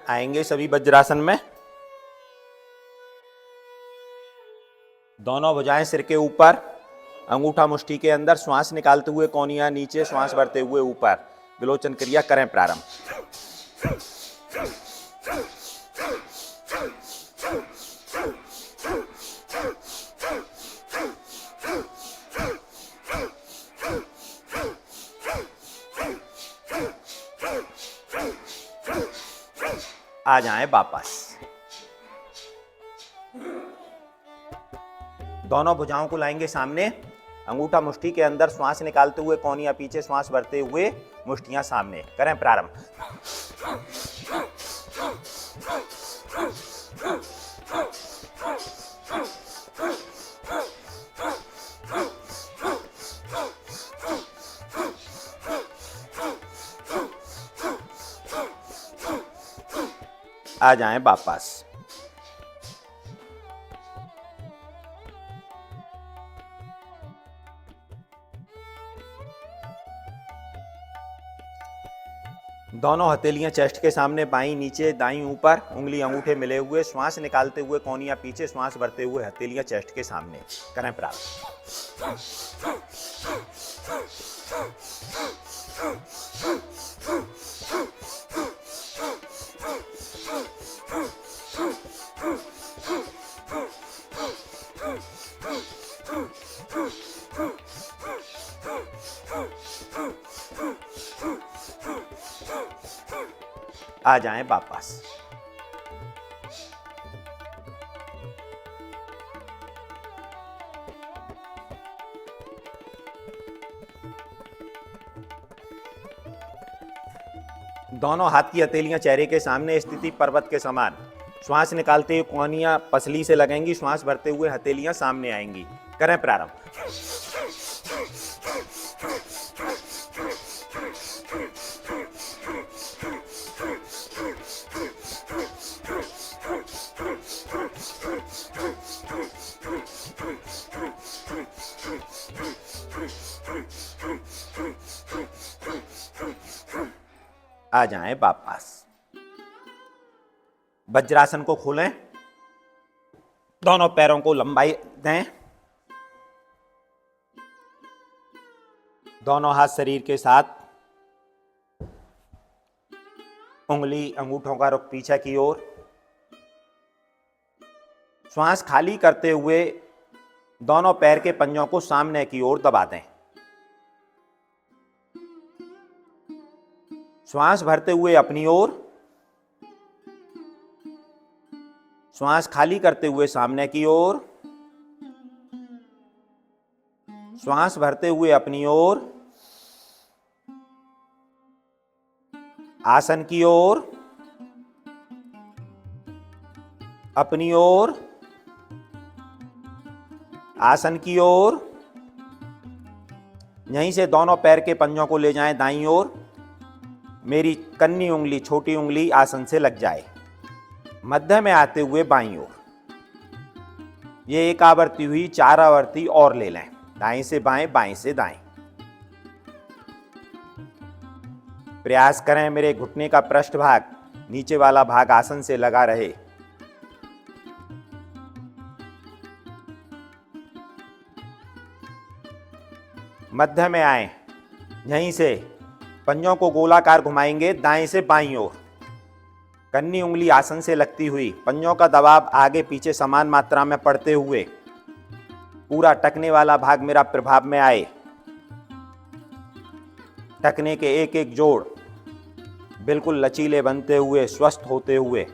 आएंगे सभी वज्रासन में। दोनों भुजाएं सिर के ऊपर, अंगूठा मुष्टि के अंदर, श्वास निकालते हुए कोहनियां नीचे, श्वास भरते हुए ऊपर। विलोचन क्रिया करें प्रारंभ। आ जाएं वापस। दोनों भुजाओं को लाएंगे सामने, अंगूठा मुष्टि के अंदर, श्वास निकालते हुए कोहनियां पीछे, श्वास भरते हुए मुष्टियां सामने। करें प्रारंभ। आ जाएं वापस। दोनों हथेलियां चेस्ट के सामने, बाईं नीचे दाईं ऊपर, उंगली अंगूठे मिले हुए, श्वास निकालते हुए कोहनियां पीछे, श्वास भरते हुए हथेलियां चेस्ट के सामने। करें प्रारंभ। आ जाएं वापस। दोनों हाथ की हथेलियां चेहरे के सामने, स्थिति पर्वत के समान। श्वास निकालते हुए कोहनियां पसली से लगेंगी, श्वास भरते हुए हथेलियां सामने आएंगी। करें प्रारंभ। आ जाएं वापस। वज्रासन को खोलें, दोनों पैरों को लंबाई दें, दोनों हाथ शरीर के साथ, उंगली अंगूठों का रुख पीछे की ओर। श्वास खाली करते हुए दोनों पैर के पंजों को सामने की ओर दबा दें। श्वास भरते हुए अपनी ओर, श्वास खाली करते हुए सामने की ओर, श्वास भरते हुए अपनी ओर, आसन की ओर, अपनी ओर, आसन की ओर। यहीं से दोनों पैर के पंजों को ले जाएं दाईं ओर। मेरी कन्नी उंगली, छोटी उंगली आसन से लग जाए। मध्य में आते हुए बाईं ओर। ये एक आवर्ती हुई, 4 आवर्ती और ले लें। दाएं से बाएं, बाएं से दाएं। प्रयास करें मेरे घुटने का पृष्ठभाग, नीचे वाला भाग आसन से लगा रहे। मध्य में आए, यहीं से पंजों को गोलाकार घुमाएंगे दाएं से बाईं ओर। कन्नी उंगली आसन से लगती हुई, पंजों का दबाव आगे पीछे समान मात्रा में पड़ते हुए पूरा टकने वाला भाग मेरा प्रभाव में आए। टकने के एक एक जोड़ बिल्कुल लचीले बनते हुए, स्वस्थ होते हुए।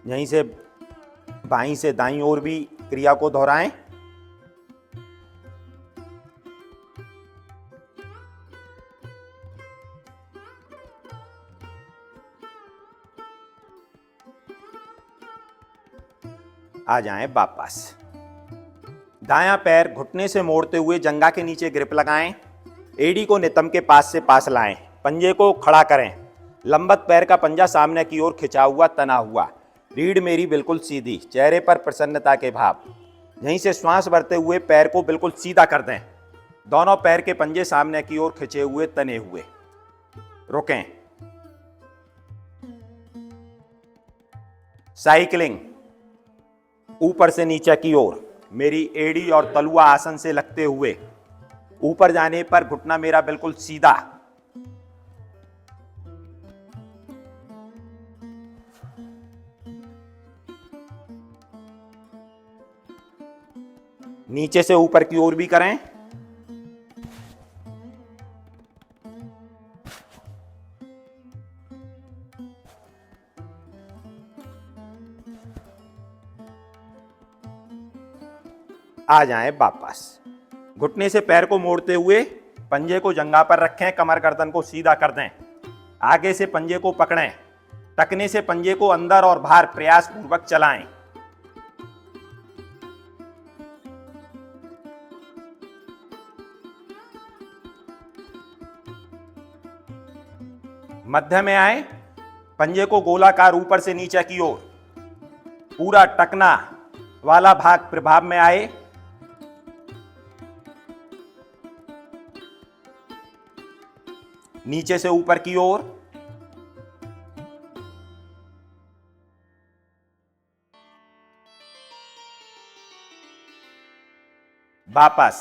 यहीं से बाईं से दाईं ओर भी क्रिया को दोहराएं। आ जाएं वापस। दायां पैर घुटने से मोड़ते हुए जंघा के नीचे ग्रिप लगाएं। एड़ी को नितंब के पास से पास लाएं। पंजे को खड़ा करें। लंबत पैर का पंजा सामने की ओर खिंचा हुआ, तना हुआ। रीढ़ मेरी बिल्कुल सीधी, चेहरे पर प्रसन्नता के भाव। यहीं से श्वास भरते हुए पैर को बिल्कुल सीधा कर दें। दोनों पैर के पंजे सामने की ओर खिंचे हुए, तने हुए। रुकें। साइकिलिंग। ऊपर से नीचे की ओर, मेरी एड़ी और तलुआ आसन से लगते हुए। ऊपर जाने पर घुटना मेरा बिल्कुल सीधा। नीचे से ऊपर की ओर भी करें। आ जाएं वापस। घुटने से पैर को मोड़ते हुए पंजे को जंघा पर रखें, कमर गर्दन को सीधा कर दें। आगे से पंजे को पकड़ें, टखने से पंजे को अंदर और बाहर प्रयास पूर्वक चलाएं। मध्य में आए, पंजे को गोलाकार ऊपर से नीचे की ओर, पूरा टकना वाला भाग प्रभाव में आए। नीचे से ऊपर की ओर, वापस।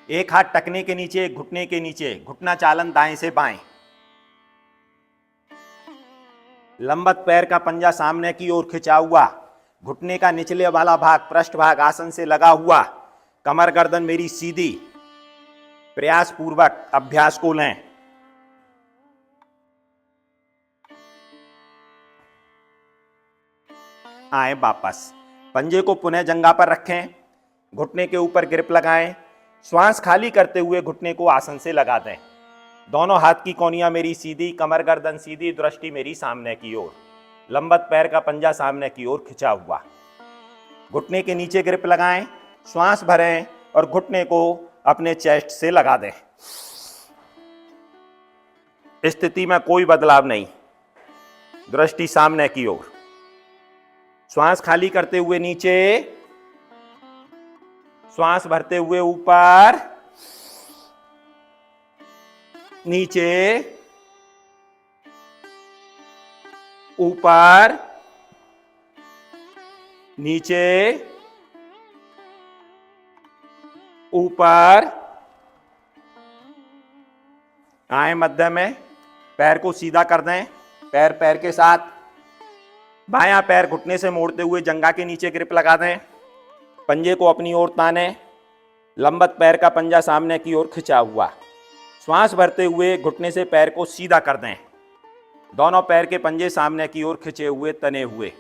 एक हाथ टकने के नीचे, एक घुटने के नीचे, घुटना चालन दाएं से बाएं। लंबत पैर का पंजा सामने की ओर खिंचा हुआ, घुटने का निचले वाला भाग पृष्ठ भाग आसन से लगा हुआ, कमर गर्दन मेरी सीधी। प्रयास पूर्वक अभ्यास को लें। आए वापस। पंजे को पुनः जंघा पर रखें, घुटने के ऊपर ग्रिप लगाएं। श्वास खाली करते हुए घुटने को आसन से लगा दें। दोनों हाथ की कोहनियां मेरी सीधी, कमर गर्दन सीधी, दृष्टि मेरी सामने की ओर। लंबत पैर का पंजा सामने की ओर खिंचा हुआ। घुटने के नीचे ग्रिप लगाएं, श्वास भरें और घुटने को अपने चेस्ट से लगा दें। स्थिति में कोई बदलाव नहीं, दृष्टि सामने की ओर। श्वास खाली करते हुए नीचे, श्वास भरते हुए ऊपर, नीचे, ऊपर, नीचे, ऊपर। आए मध्य में, पैर को सीधा कर दें, पैर पैर के साथ। बायां पैर घुटने से मोड़ते हुए जंघा के नीचे ग्रिप लगा दें। पंजे को अपनी ओर ताने, लंबत पैर का पंजा सामने की ओर खिंचा हुआ। श्वास भरते हुए घुटने से पैर को सीधा कर दें। दोनों पैर के पंजे सामने की ओर खिंचे हुए, तने हुए।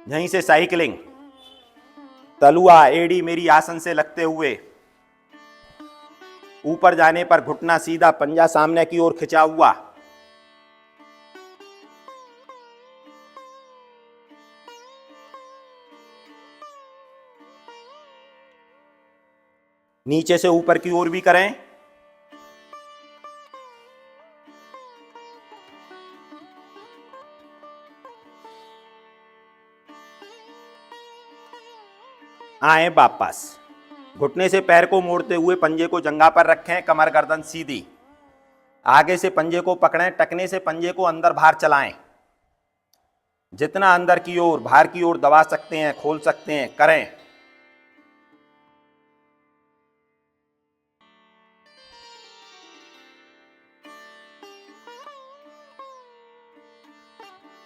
यहीं से साइकिलिंग। तलुआ एड़ी मेरी आसन से लगते हुए, ऊपर जाने पर घुटना सीधा, पंजा सामने की ओर खिंचा हुआ। नीचे से ऊपर की ओर भी करें। आए वापस। घुटने से पैर को मोड़ते हुए पंजे को जंघा पर रखें, कमर गर्दन सीधी। आगे से पंजे को पकड़ें, टखने से पंजे को अंदर बाहर चलाएं। जितना अंदर की ओर, बाहर की ओर दबा सकते हैं, खोल सकते हैं, करें।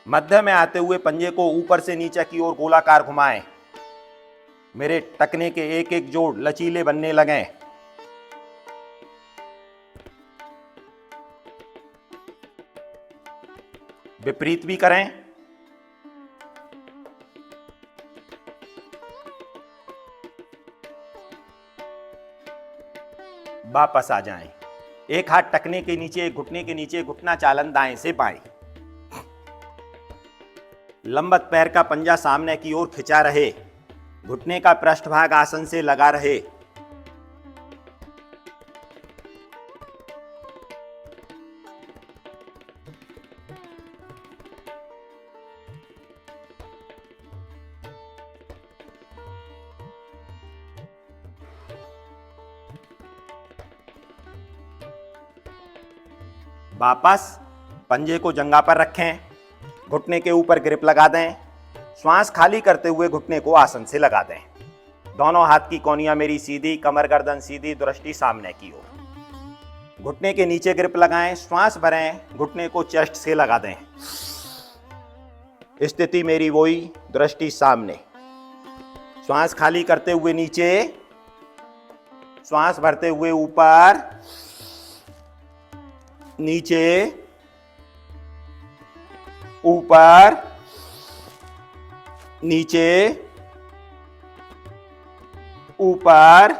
मध्य में आते हुए पंजे को ऊपर से नीचे की ओर गोलाकार घुमाएं। मेरे टखने के एक एक जोड़ लचीले बनने लगें। विपरीत भी करें। वापस आ जाएं। एक हाथ टखने के नीचे, एक घुटने के नीचे, घुटना चालन दाएं से बाएं। लंबत पैर का पंजा सामने की ओर खिंचा रहे, घुटने का पृष्ठभाग आसन से लगा रहे। वापस पंजे को जंघा पर रखें, घुटने के ऊपर ग्रिप लगा दें, श्वास खाली करते हुए घुटने को आसन से लगा दें। दोनों हाथ की कोहनियां मेरी सीधी, कमर गर्दन सीधी, दृष्टि सामने की ओर। घुटने के नीचे ग्रिप लगाएं, श्वास भरें, घुटने को चेस्ट से लगा दें। स्थिति मेरी वही, दृष्टि सामने। श्वास खाली करते हुए नीचे, श्वास भरते हुए ऊपर, नीचे, ऊपर, नीचे, ऊपर,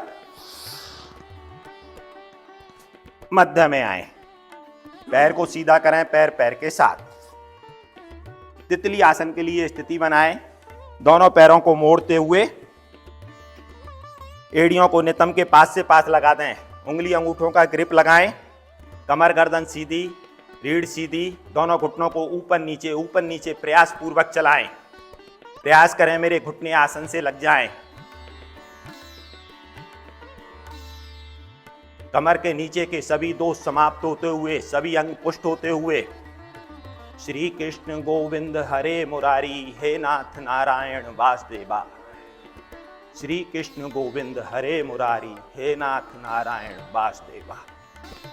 मध्य में आए। पैर को सीधा करें, पैर पैर के साथ। तितली आसन के लिए स्थिति बनाएं। दोनों पैरों को मोड़ते हुए एड़ियों को नितंब के पास से पास लगा दें। उंगली अंगूठों का ग्रिप लगाएं। कमर गर्दन सीधी, रीढ़ सीधी, दोनों घुटनों को ऊपर नीचे प्रयास पूर्वक चलाएं। प्रयास करें मेरे घुटने आसन से लग जाएं। कमर के नीचे के सभी दोष समाप्त होते हुए, सभी अंग पुष्ट होते हुए, श्री कृष्ण गोविंद हरे मुरारी, हे नाथ नारायण वासुदेवा। श्री कृष्ण गोविंद हरे मुरारी, हे नाथ नारायण वासुदेवा।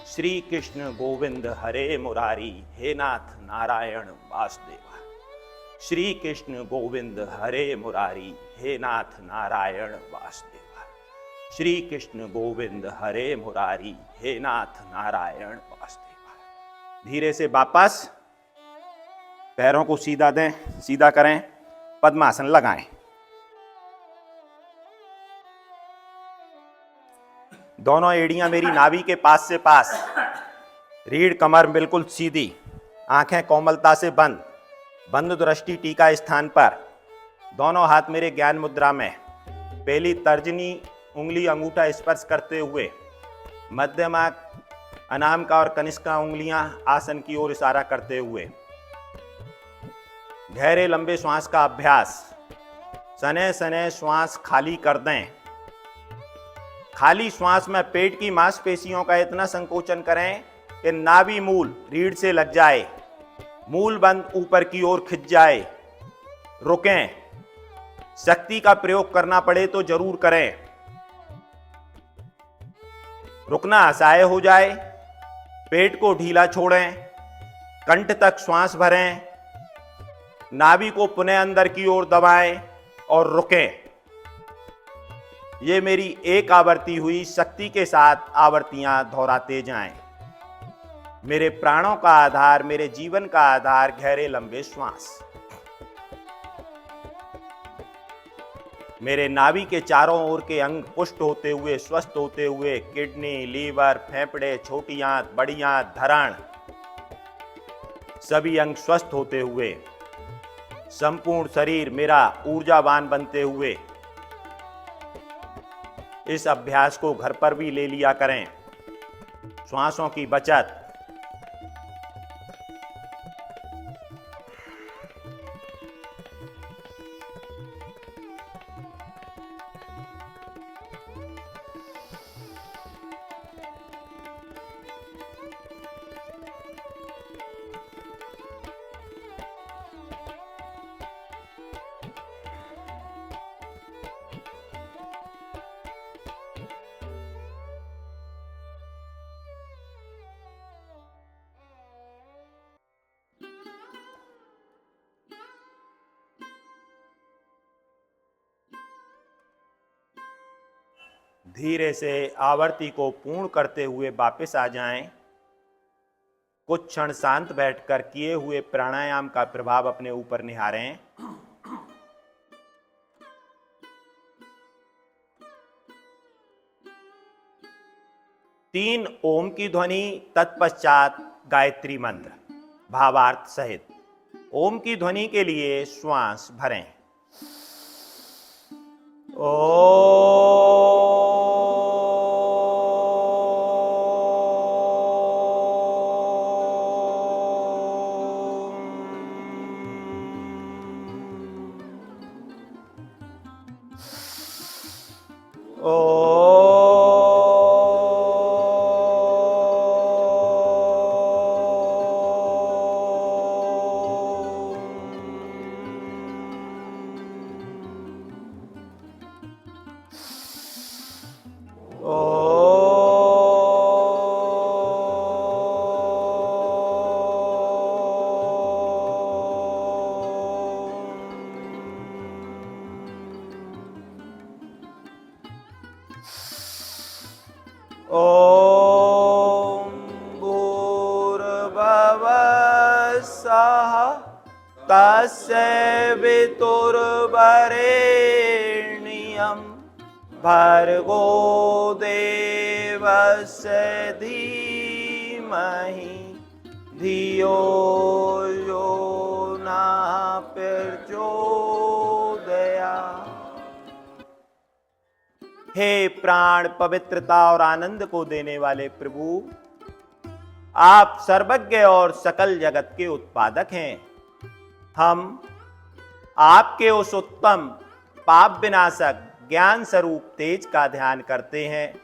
श्री कृष्ण गोविंद हरे मुरारी, हे नाथ नारायण वासुदेवा। श्री कृष्ण गोविंद हरे मुरारी, हे नाथ नारायण वासुदेवा। श्री कृष्ण गोविंद हरे मुरारी, हे नाथ नारायण वासुदेवा। धीरे से वापस पैरों को सीधा दें, सीधा करें, पद्मासन लगाएं। दोनों एड़ियां मेरी नाभि के पास से पास, रीढ़ कमर बिल्कुल सीधी, आंखें कोमलता से बंद, बंद दृष्टि टीका स्थान पर। दोनों हाथ मेरे ज्ञान मुद्रा में, पहली तर्जनी उंगली अंगूठा स्पर्श करते हुए, मध्यमा अनामिका और कनिष्का उंगलियां आसन की ओर इशारा करते हुए। गहरे लंबे श्वास का अभ्यास। सने सने श्वास खाली कर दें। खाली श्वास में पेट की मांसपेशियों का इतना संकोचन करें कि नाभि मूल रीढ़ से लग जाए, मूल बंद ऊपर की ओर खिंच जाए। रुकें। शक्ति का प्रयोग करना पड़े तो जरूर करें। रुकना असहाय हो जाए, पेट को ढीला छोड़ें, कंठ तक श्वास भरें, नाभि को पुनः अंदर की ओर दबाएं और रुकें। ये मेरी एक आवृत्ति हुई, शक्ति के साथ आवृत्तियां दोहराते जाएं। मेरे प्राणों का आधार, मेरे जीवन का आधार गहरे लंबे श्वास। मेरे नाभि के चारों ओर के अंग पुष्ट होते हुए, स्वस्थ होते हुए, किडनी, लीवर, फेफड़े, छोटी आंत, बड़ी आंत, धरण, सभी अंग स्वस्थ होते हुए, संपूर्ण शरीर मेरा ऊर्जावान बनते हुए। इस अभ्यास को घर पर भी ले लिया करें। श्वासों की बचत। धीरे से आवर्ती को पूर्ण करते हुए वापस आ जाएं। कुछ क्षण शांत बैठकर किए हुए प्राणायाम का प्रभाव अपने ऊपर निहारें। तीन ओम की ध्वनि, तत्पश्चात गायत्री मंत्र भावार्थ सहित। ओम की ध्वनि के लिए श्वास भरें। ओ ओम भूर्भुवः स्वः तत्सवितुर्वरेण्यं भर्गो देवस्य धीमहि धियो यो नः प्रचोदयात्। हे प्राण पवित्रता और आनंद को देने वाले प्रभु, आप सर्वज्ञ और सकल जगत के उत्पादक हैं। हम आपके उस उत्तम पाप विनाशक ज्ञान स्वरूप तेज का ध्यान करते हैं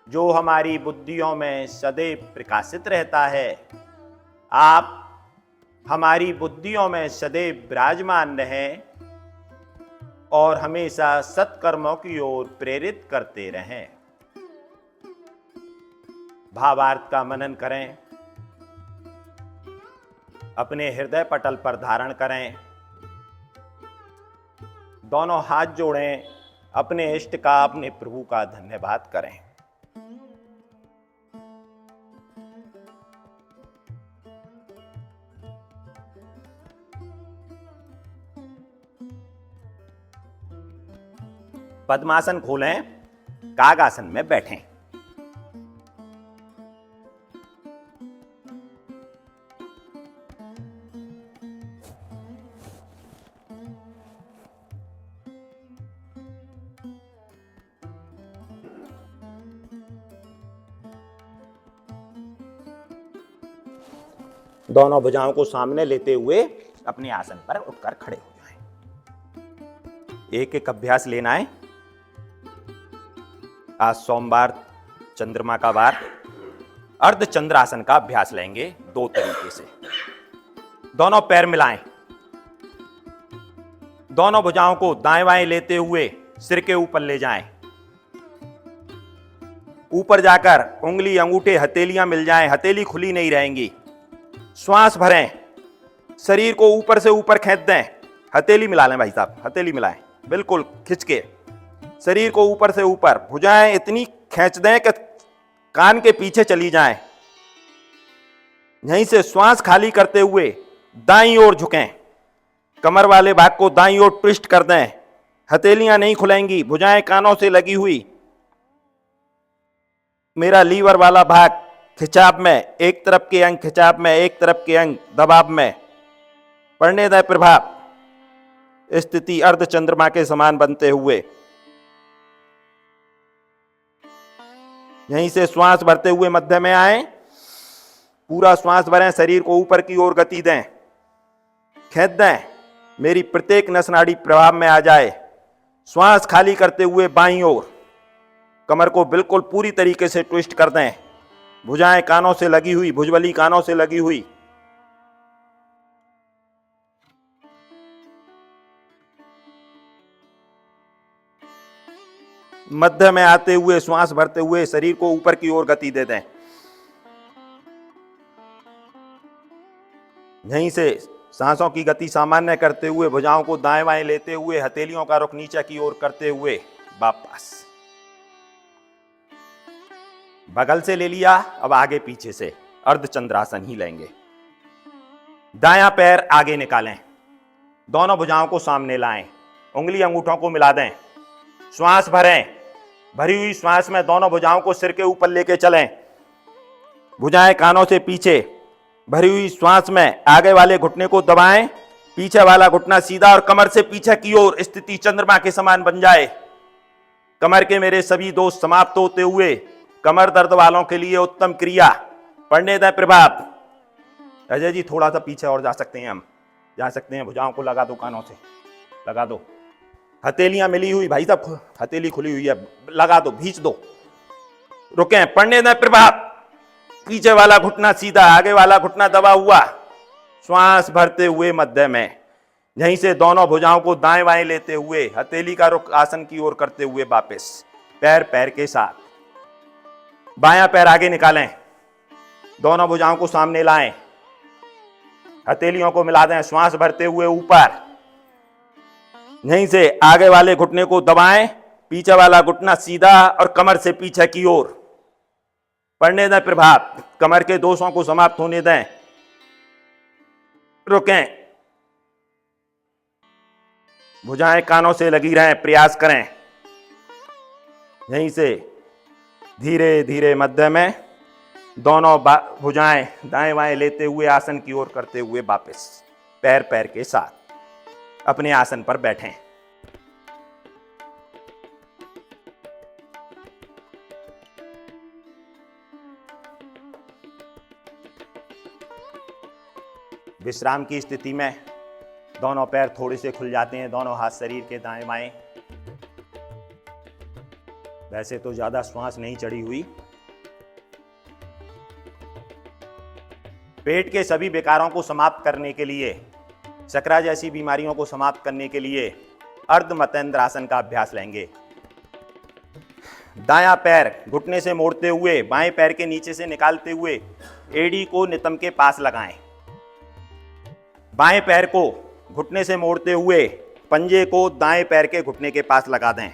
जो हमारी बुद्धियों में सदैव प्रकाशित रहता है। आप हमारी बुद्धियों में सदैव विराजमान रहें और हमेशा सत्कर्मों की ओर प्रेरित करते रहें। भावार्थ का मनन करें, अपने हृदय पटल पर धारण करें, दोनों हाथ जोड़ें, अपने इष्ट का, अपने प्रभु का धन्यवाद करें। पद्मासन खोलें, कागासन में बैठें। दोनों भुजाओं को सामने लेते हुए अपने आसन पर उठकर खड़े हो जाएं। एक एक अभ्यास लेना है। आज सोमवार चंद्रमा का वार, अर्ध चंद्रासन का अभ्यास लेंगे दो तरीके से। दोनों पैर मिलाएं, दोनों भुजाओं को दाएं बाएं लेते हुए सिर के ऊपर ले जाएं। ऊपर जाकर उंगली, अंगूठे, हथेलियां मिल जाएं, हथेली खुली नहीं रहेंगी। श्वास भरें, शरीर को ऊपर से ऊपर खींच दें। हथेली मिला लें भाई साहब, हथेली मिलाएं, बिल्कुल खिंच के शरीर को ऊपर से ऊपर। भुजाएं इतनी खींच दें कि कान के पीछे चली जाएं। यहीं से श्वास खाली करते हुए दाईं ओर झुकें। कमर वाले भाग को दाईं ओर ट्विस्ट कर दें। हथेलियां नहीं खुलेंगी, भुजाएं कानों से लगी हुई। मेरा लीवर वाला भाग खिंचाव में, एक तरफ के अंग खिंचाव में, एक तरफ के अंग दबाव में। पढ़ने दें प्रभाव। स्थिति अर्ध चंद्रमा के समान बनते हुए यहीं से श्वास भरते हुए मध्य में आए। पूरा श्वास भरें, शरीर को ऊपर की ओर गति दें, खींच दें। मेरी प्रत्येक नस नाड़ी प्रभाव में आ जाए। श्वास खाली करते हुए बाईं ओर कमर को बिल्कुल पूरी तरीके से ट्विस्ट कर दें। भुजाएं कानों से लगी हुई, भुजबली कानों से लगी हुई। मध्य में आते हुए श्वास भरते हुए शरीर को ऊपर की ओर गति दे दें। यहीं से सांसों की गति सामान्य करते हुए भुजाओं को दाएं बाएं लेते हुए हथेलियों का रुख नीचे की ओर करते हुए वापस बगल से ले लिया। अब आगे पीछे से अर्ध चंद्रासन ही लेंगे। दायां पैर आगे निकालें, दोनों भुजाओं को सामने लाएं, उंगली अंगूठों को मिला दें। श्वास भरें, भरी हुई श्वास में दोनों भुजाओं को सिर के ऊपर लेके चलें। भुजाएं कानों से पीछे, भरी हुई श्वास में आगे वाले घुटने को दबाएं, पीछे वाला घुटना सीधा और कमर से पीछे की ओर स्थिति चंद्रमा के समान बन जाए। कमर के मेरे सभी दोष समाप्त होते हुए कमर दर्द वालों के लिए उत्तम क्रिया पढ़ने दें प्रभाव। अजय जी थोड़ा सा पीछे और जा सकते हैं, हम जा सकते हैं। भुजाओं को लगा दो, कानों से लगा दो। हथेलियां मिली हुई भाई साहब, हथेली खुली हुई है, लगा दो, भींच दो। रुकें, पढ़ने दें प्रभाव। पीछे वाला घुटना सीधा, आगे वाला घुटना दबा हुआ। श्वास भरते हुए मध्य में, यहीं से दोनों भुजाओं को दाएं बाएं लेते हुए हथेली का रुख आसन की ओर करते हुए वापस पैर पैर के साथ। बायां पैर आगे निकालें, दोनों भुजाओं को सामने लाएं, हथेलियों को मिला दें। श्वास भरते हुए ऊपर, यहीं से आगे वाले घुटने को दबाएं, पीछे वाला घुटना सीधा, आगे वाला घुटना दबा हुआ। श्वास भरते हुए मध्य में, यहीं से दोनों भुजाओं को दाएं बाएं लेते हुए हथेली का रुख आसन की ओर करते हुए वापस पैर पैर के साथ। बायां पैर आगे निकालें, दोनों भुजाओं को सामने लाएं, हथेलियों को मिला दें। श्वास भरते हुए ऊपर, यहीं से आगे वाले घुटने को दबाएं, पीछे वाला घुटना सीधा और कमर से पीछे की ओर। पढ़ने दें प्रभात, कमर के दोषों को समाप्त होने दें। रुकें, भुजाएं कानों से लगी रहें, प्रयास करें। यहीं से धीरे धीरे मध्य में दोनों भुजाएं दाएं बाएं लेते हुए आसन की ओर करते हुए वापस पैर पैर के साथ अपने आसन पर बैठें। विश्राम की स्थिति में दोनों पैर थोड़े से खुल जाते हैं, दोनों हाथ शरीर के दाएं बाएं। वैसे तो ज्यादा श्वास नहीं चढ़ी हुई। पेट के सभी विकारों को समाप्त करने के लिए, चक्रा जैसी बीमारियों को समाप्त करने के लिए अर्ध मतेंद्र आसन का अभ्यास लेंगे। दायां पैर घुटने से मोड़ते हुए बाएं पैर के नीचे से निकालते हुए एड़ी को नितंब के पास लगाएं। बाएं पैर को घुटने से मोड़ते हुए पंजे को दाएं पैर के घुटने के पास लगा दें।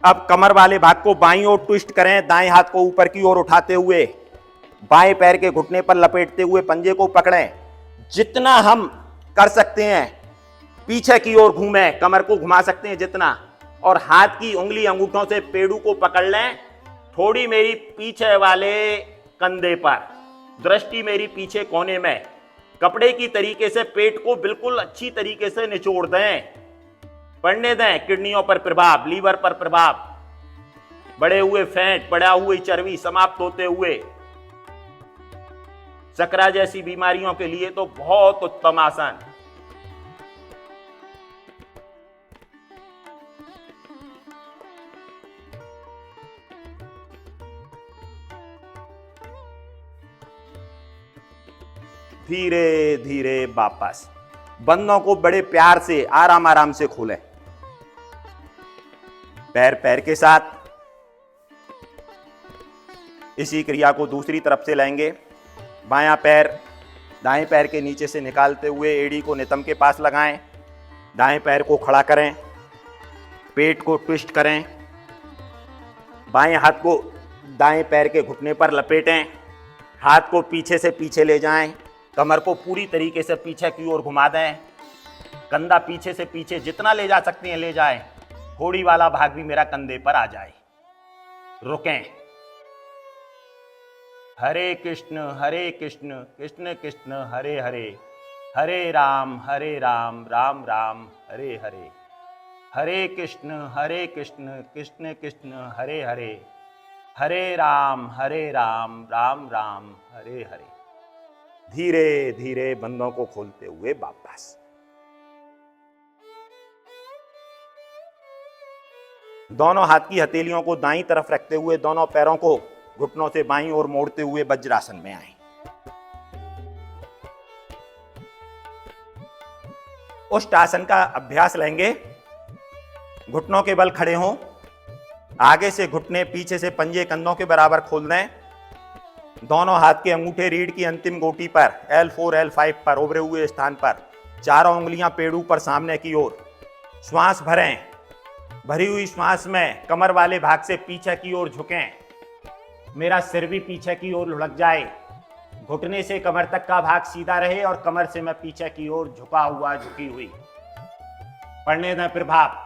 अब कमर वाले भाग को बाईं ओर ट्विस्ट करें, दाएं हाथ को ऊपर की ओर उठाते हुए बाएं पैर के घुटने पर लपेटते हुए पंजे को पकड़ें। जितना हम कर सकते हैं पीछे की ओर घूमें, कमर को घुमा सकते हैं जितना, और हाथ की उंगली अंगूठों से पेड़ू को पकड़ लें। थोड़ी मेरी पीछे वाले कंधे पर, दृष्टि मेरी पीछे कोने में, कपड़े की तरीके से पेट को बिल्कुल अच्छी तरीके से निचोड़ दें। पड़ने दें किडनियों पर प्रभाव, लीवर पर प्रभाव, बढ़े हुए फैट, बढ़ा हुई चर्बी समाप्त होते हुए। चक्रा जैसी बीमारियों के लिए तो बहुत उत्तम आसन। धीरे धीरे वापस बंदों को बड़े प्यार से आराम आराम से खोलें, पैर पैर के साथ। इसी क्रिया को दूसरी तरफ से लेंगे। बायां पैर दाएं पैर के नीचे से निकालते हुए एड़ी को नितंब के पास लगाएं। दाएं पैर को खड़ा करें, पेट को ट्विस्ट करें, बाएं हाथ को दाएं पैर के घुटने पर लपेटें, हाथ को पीछे से पीछे ले जाएं, कमर को पूरी तरीके से पीछे की ओर घुमा दें, कंधा पीछे से पीछे जितना ले जा सकते हैं ले जाएं, होड़ी वाला भाग भी मेरा कंधे पर आ जाए। रुकें। हरे कृष्ण कृष्ण कृष्ण हरे हरे, हरे राम राम राम हरे हरे, हरे कृष्ण कृष्ण कृष्ण हरे हरे, हरे राम राम राम हरे हरे। धीरे धीरे बंदों को खोलते हुए वापस। दोनों हाथ की हथेलियों को दाईं तरफ रखते हुए दोनों पैरों को घुटनों से बाईं ओर मोड़ते हुए वज्रासन में आए। उष्टासन का अभ्यास लेंगे। घुटनों के बल खड़े हों, आगे से घुटने, पीछे से पंजे कंधों के बराबर खोल दें। दोनों हाथ के अंगूठे रीढ़ की अंतिम गोटी पर L4 L5 पर उभरे हुए स्थान पर, चारों उंगलियां पेड़ू पर सामने की ओर। श्वास भरें। भरी हुई श्वास में कमर वाले भाग से पीछे की ओर झुकें, मेरा सिर भी पीछे की ओर लुढ़क जाए, घुटने से कमर तक का भाग सीधा रहे और कमर से मैं पीछे की ओर झुका हुआ, झुकी हुई। पढ़ने दें प्रभाव।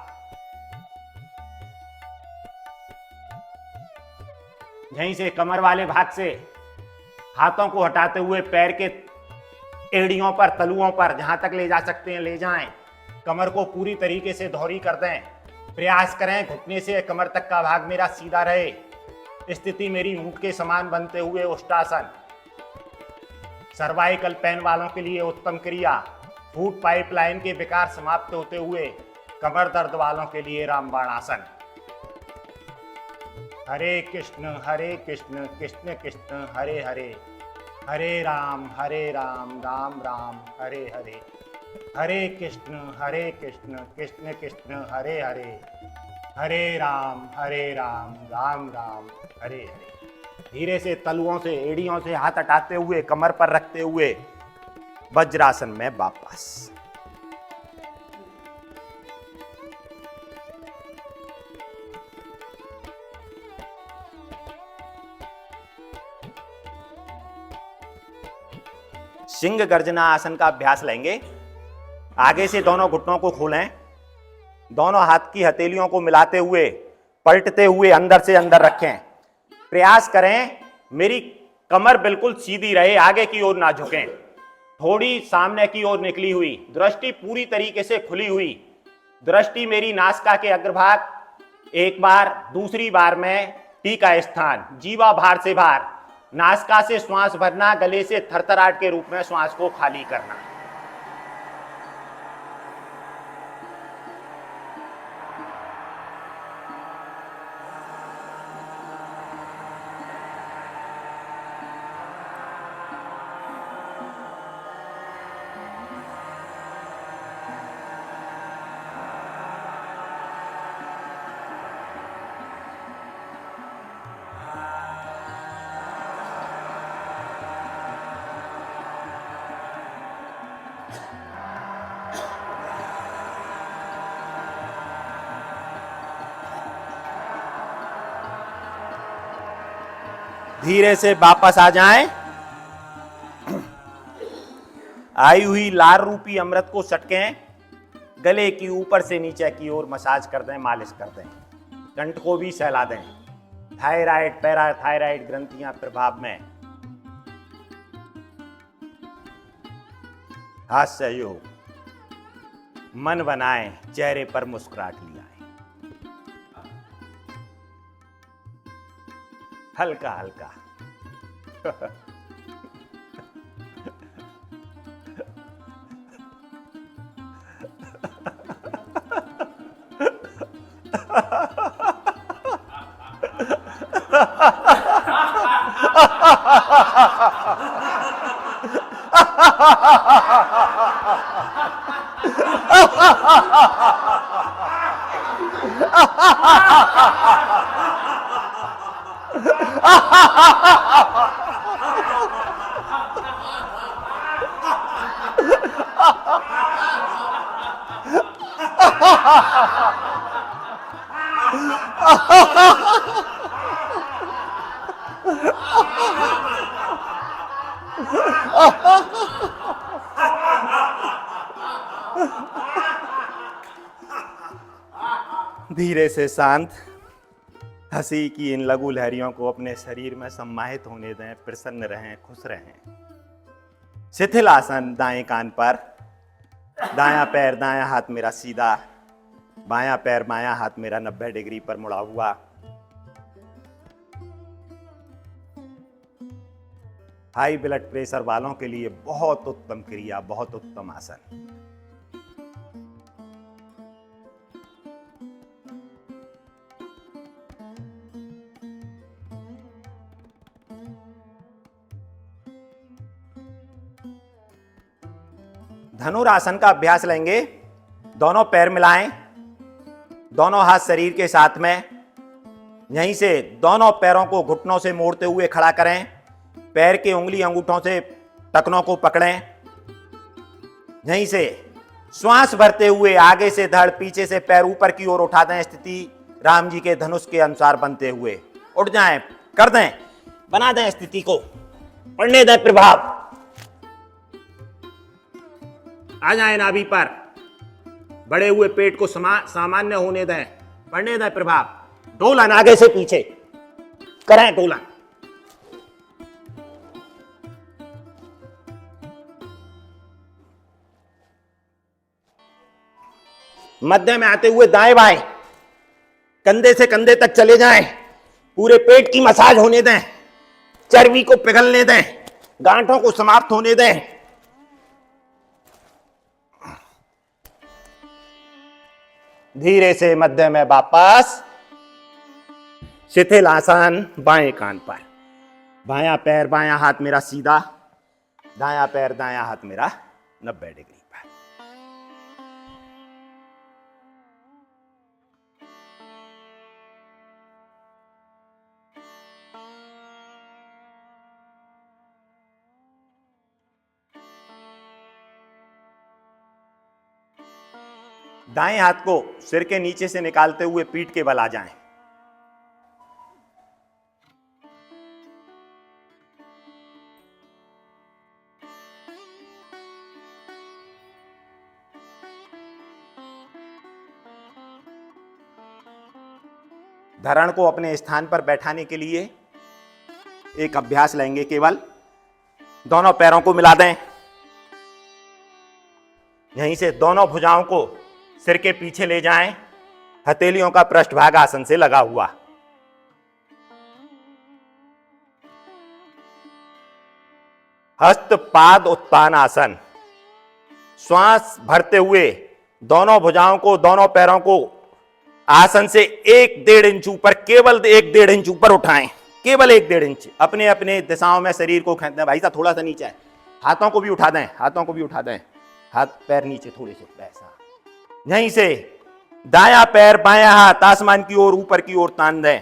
यहीं से कमर वाले भाग से हाथों को हटाते हुए पैर के एड़ियों पर, तलुओं पर जहां तक ले जा सकते हैं ले जाएं। कमर को पूरी तरीके से दोहरी कर दें। प्रयास करें घुटने से कमर तक का भाग मेरा सीधा रहे। स्थिति मेरी ऊंट के समान बनते हुए उष्टासन। सर्वाइकल पेन वालों के लिए उत्तम क्रिया। फूड पाइपलाइन के विकार समाप्त होते हुए कमर दर्द वालों के लिए रामबाण आसन। हरे कृष्ण कृष्ण कृष्ण हरे हरे, हरे राम राम राम हरे हरे, हरे कृष्ण कृष्ण कृष्ण हरे हरे, हरे राम राम राम हरे हरे। धीरे से तलुओं से, एड़ियों से हाथ हटाते हुए कमर पर रखते हुए वज्रासन में वापस। सिंह गर्जना आसन का अभ्यास लेंगे। आगे से दोनों घुटनों को खोलें, दोनों हाथ की हथेलियों को मिलाते हुए पलटते हुए अंदर से अंदर रखें। प्रयास करें मेरी कमर बिल्कुल सीधी रहे, आगे की ओर ना झुकें, थोड़ी सामने की ओर निकली हुई, दृष्टि पूरी तरीके से खुली हुई, दृष्टि मेरी नासिका के अग्रभाग, एक बार, दूसरी बार में टी का स्थान, जीवा बाहर से बाहर, नासिका से श्वास भरना, गले से थरथराहट के रूप में श्वास को खाली करना। धीरे से वापस आ जाएं। आई हुई लार रूपी अमृत को सटकें, गले की ऊपर से नीचे की ओर मसाज कर दें, मालिश कर दें, कंठ को भी सहला दें। थायराइड, पैराथायराइड ग्रंथियां प्रभाव में। हाथ सहयोग, मन बनाएं, चेहरे पर मुस्कुराहट लियाएं। हल्का हल्का धीरे से शांत हंसी की इन लघु लहरियों को अपने शरीर में सम्माहित होने दें। प्रसन्न रहें, खुश रहें। शिथिल आसन दाएं कान पर, दायां पैर दायां हाथ मेरा सीधा, बायां पैर बायां हाथ मेरा 90 डिग्री पर मुड़ा हुआ। हाई ब्लड प्रेशर वालों के लिए बहुत उत्तम क्रिया, बहुत उत्तम आसन। धनुरासन का अभ्यास लेंगे। दोनों पैर मिलाएं, दोनों हाथ शरीर के साथ में, यहीं से दोनों पैरों को घुटनों से मोड़ते हुए खड़ा करें। पैर के उंगली अंगूठों से टखनों को पकड़ें। यहीं से श्वास भरते हुए आगे से धड़, पीछे से पैर ऊपर की ओर उठा दें। स्थिति राम जी के धनुष के अनुसार बनते हुए उठ जाएं, कर दें, बना दें स्थिति को, पढ़ने दें प्रभाव। आ जाए नाभि पर, बड़े हुए पेट को सामान्य होने दें, बढ़ने दें प्रभाव। डोलन आगे से पीछे करें, डोलन। मध्य में आते हुए दाएं बाएं, कंधे से कंधे तक चले जाएं। पूरे पेट की मसाज होने दें, चर्बी को पिघलने दें, गांठों को समाप्त होने दें। धीरे से मध्य में वापस शिथिल आसन बाएं कान पर, बायां पैर बायां हाथ मेरा सीधा, दायां पैर दायां हाथ मेरा 90 डिग्री पर। दाएं हाथ को सिर के नीचे से निकालते हुए पीठ के बल आ जाएं। धरण को अपने स्थान पर बैठाने के लिए एक अभ्यास लेंगे। केवल दोनों पैरों को मिला दें, यहीं से दोनों भुजाओं को सिर के पीछे ले जाएं, हथेलियों का पृष्ठभाग आसन से लगा हुआ। हस्त पाद उत्तान आसन। श्वास भरते हुए दोनों भुजाओं को, दोनों पैरों को आसन से 1-1.5 इंच ऊपर, केवल 1-1.5 इंच ऊपर उठाएं, केवल 1-1.5 इंच अपने अपने दिशाओं में शरीर को खींच दें। भाई साहब थोड़ा सा नीचे है, हाथों को भी उठा दें, हाथों को भी उठा दें, हाथ पैर नीचे थोड़े से, ऐसा। यहीं से दायां पैर बायां हाथ आसमान की ओर, ऊपर की ओर तान दें।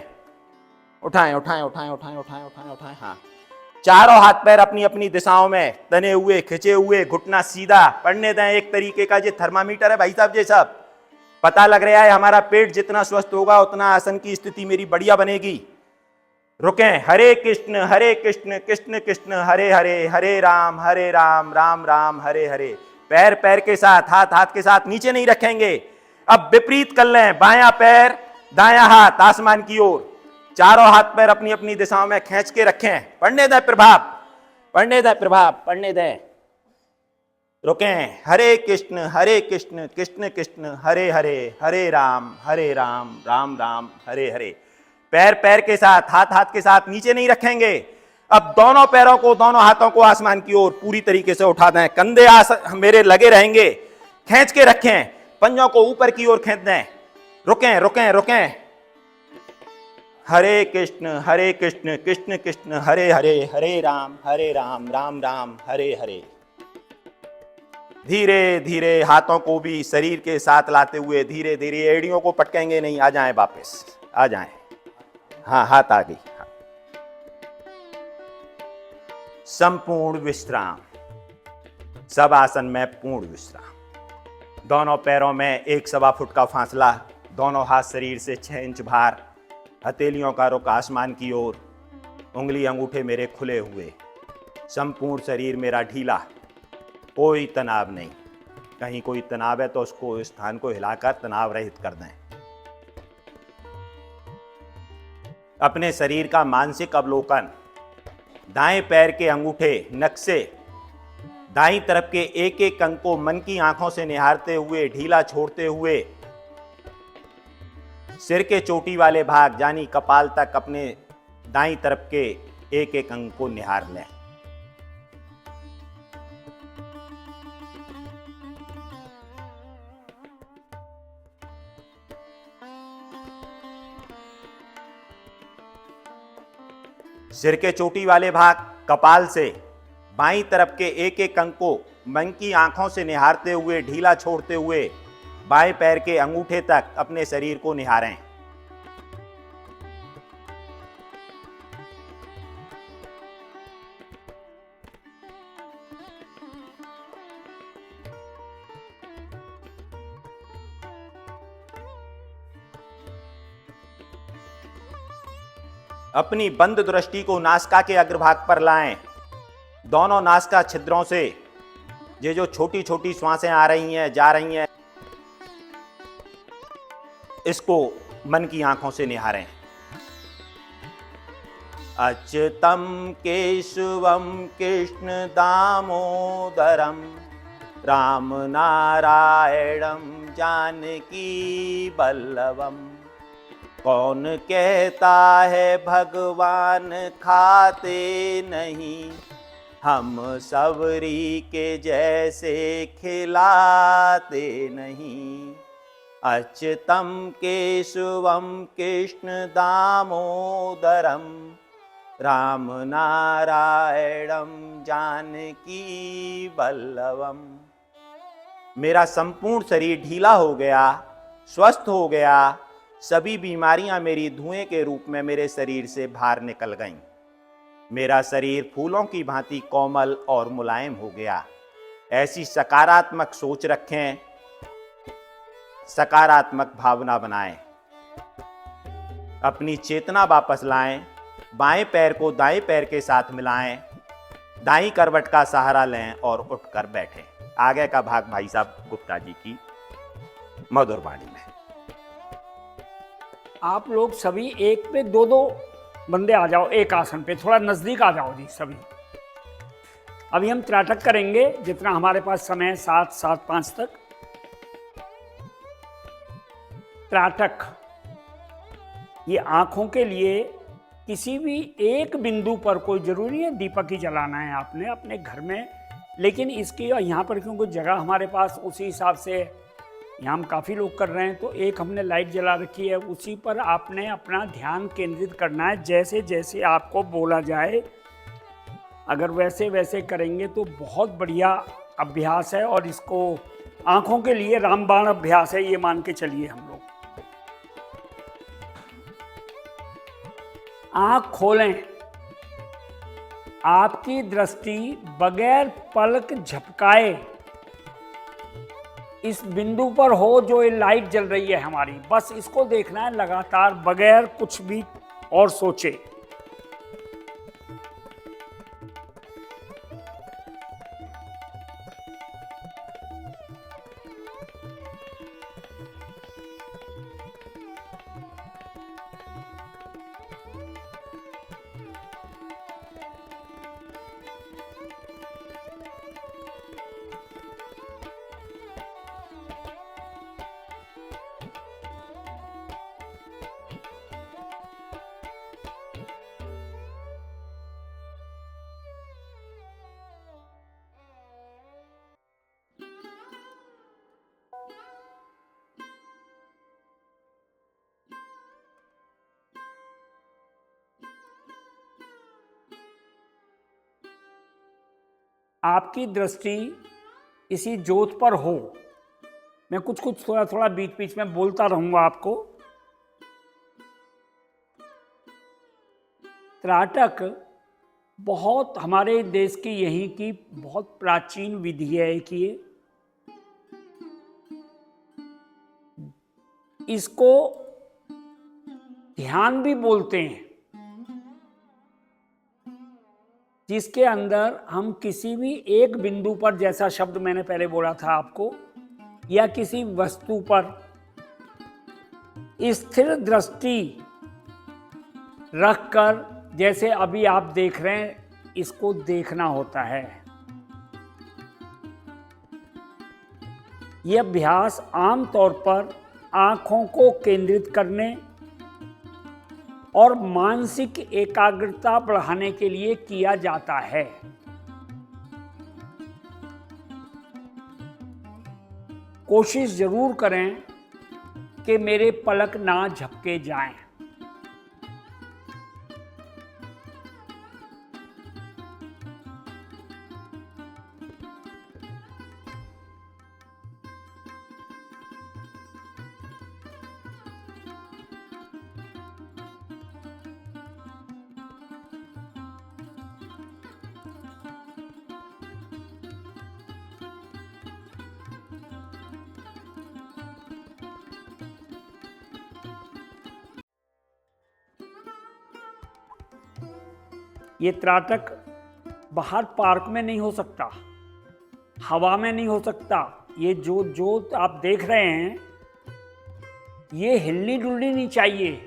उठाएं उठाएं उठाएं उठाएं उठाएं उठाएं उठाएं। हाँ, चारों हाथ पैर अपनी अपनी दिशाओं में तने हुए, खिंचे हुए, घुटना सीधा पड़ने दें। एक तरीके का ये थर्मामीटर है भाई साहब, ये सब पता लग रहा है हमारा पेट जितना स्वस्थ होगा उतना आसन की स्थिति मेरी बढ़िया बनेगी। रुकें। हरे कृष्ण कृष्ण कृष्ण हरे हरे, हरे राम राम राम हरे हरे। पैर पैर के साथ, हाथ हाथ के साथ नीचे नहीं रखेंगे। अब विपरीत कर लें, बायां पैर दायां हाथ आसमान की ओर, चारों हाथ पैर अपनी अपनी दिशाओं में खींच के रखें। पढ़ने दें प्रभाव, पढ़ने दें प्रभाव, पढ़ने दें। रुकें। हरे कृष्ण कृष्ण कृष्ण हरे हरे, हरे राम राम राम हरे हरे। पैर पैर के साथ, हाथ हाथ के साथ नीचे नहीं रखेंगे। अब दोनों पैरों को, दोनों हाथों को आसमान की ओर पूरी तरीके से उठा दें। कंधे मेरे लगे रहेंगे, खींच के रखें, पंजों को ऊपर की ओर खींच दें। रुकें रुकें रुकें। हरे कृष्ण कृष्ण कृष्ण हरे हरे, हरे राम राम राम हरे हरे। धीरे धीरे हाथों को भी शरीर के साथ लाते हुए धीरे धीरे, एड़ियों को पटकेंगे नहीं, आ जाएं वापस, आ जाएं। हाँ, हाथ आ गई। संपूर्ण विश्राम, सब आसन में पूर्ण विश्राम। दोनों पैरों में 1.25 फुट का फासला, दोनों हाथ शरीर से 6 इंच बाहर, हथेलियों का रुख आसमान की ओर, उंगली अंगूठे मेरे खुले हुए, संपूर्ण शरीर मेरा ढीला, कोई तनाव नहीं। कहीं कोई तनाव है तो उसको, स्थान को हिलाकर तनाव रहित कर दें। अपने शरीर का मानसिक अवलोकन, दाएं पैर के अंगूठे नख से दाईं तरफ के एक एक अंग को मन की आंखों से निहारते हुए, ढीला छोड़ते हुए, सिर के चोटी वाले भाग यानी कपाल तक अपने दाईं तरफ के एक एक अंग को निहार लें। सिर के चोटी वाले भाग कपाल से बाईं तरफ के एक एक अंग को मन की आंखों से निहारते हुए, ढीला छोड़ते हुए, बाएं पैर के अंगूठे तक अपने शरीर को निहारें। अपनी बंद दृष्टि को नासिका के अग्रभाग पर लाएं। दोनों नासिका छिद्रों से ये जो छोटी छोटी श्वासें आ रही हैं, जा रही हैं, इसको मन की आंखों से निहारें। अच्युतम केशवम कृष्ण दामोदरम राम नारायणम जानकी वल्लभम। कौन कहता है भगवान खाते नहीं, हम सबरी के जैसे खिलाते नहीं। अच्युतम केशवम कृष्ण दामोदरम राम नारायणम जानकी वल्लभम। मेरा संपूर्ण शरीर ढीला हो गया, स्वस्थ हो गया। सभी बीमारियां मेरी धुएं के रूप में मेरे शरीर से बाहर निकल गईं। मेरा शरीर फूलों की भांति कोमल और मुलायम हो गया। ऐसी सकारात्मक सोच रखें, सकारात्मक भावना बनाएं। अपनी चेतना वापस लाएं। बाएं पैर को दाएं पैर के साथ मिलाएं, दाईं करवट का सहारा लें और उठकर बैठें। आगे का भाग भाई साहब गुप्ता जी की मधुर वाणी में। आप लोग सभी एक पे दो दो बंदे आ जाओ, एक आसन पे थोड़ा नजदीक आ जाओ जी सभी। अभी हम त्राटक करेंगे, जितना हमारे पास समय है 7-7-5 तक। त्राटक ये आंखों के लिए किसी भी एक बिंदु पर, कोई जरूरी है दीपक ही जलाना है आपने अपने घर में, लेकिन इसकी यहाँ पर क्योंकि जगह हमारे पास उसी हिसाब से यहाँ हम काफ़ी लोग कर रहे हैं, तो एक हमने लाइट जला रखी है, उसी पर आपने अपना ध्यान केंद्रित करना है। जैसे जैसे आपको बोला जाए अगर वैसे वैसे करेंगे तो बहुत बढ़िया अभ्यास है, और इसको आंखों के लिए रामबाण अभ्यास है, ये मान के चलिए हम लोग। आंख खोलें, आपकी दृष्टि बगैर पलक झपकाए इस बिंदु पर हो जो ये लाइट जल रही है हमारी, बस इसको देखना है लगातार बगैर कुछ भी और सोचे। आपकी दृष्टि इसी ज्योत पर हो। मैं कुछ कुछ थोड़ा थोड़ा बीच बीच में बोलता रहूंगा आपको। त्राटक बहुत हमारे देश की यहीं की बहुत प्राचीन विधि है कि इसको ध्यान भी बोलते हैं, जिसके अंदर हम किसी भी एक बिंदु पर, जैसा शब्द मैंने पहले बोला था आपको, या किसी वस्तु पर स्थिर दृष्टि रखकर, जैसे अभी आप देख रहे हैं, इसको देखना होता है। यह अभ्यास आमतौर पर आंखों को केंद्रित करने और मानसिक एकाग्रता बढ़ाने के लिए किया जाता है। कोशिश जरूर करें कि मेरे पलक ना झपके जाएं। ये त्राटक बाहर पार्क में नहीं हो सकता, हवा में नहीं हो सकता। ये जो आप देख रहे हैं, ये हिलनी डुलनी नहीं चाहिए।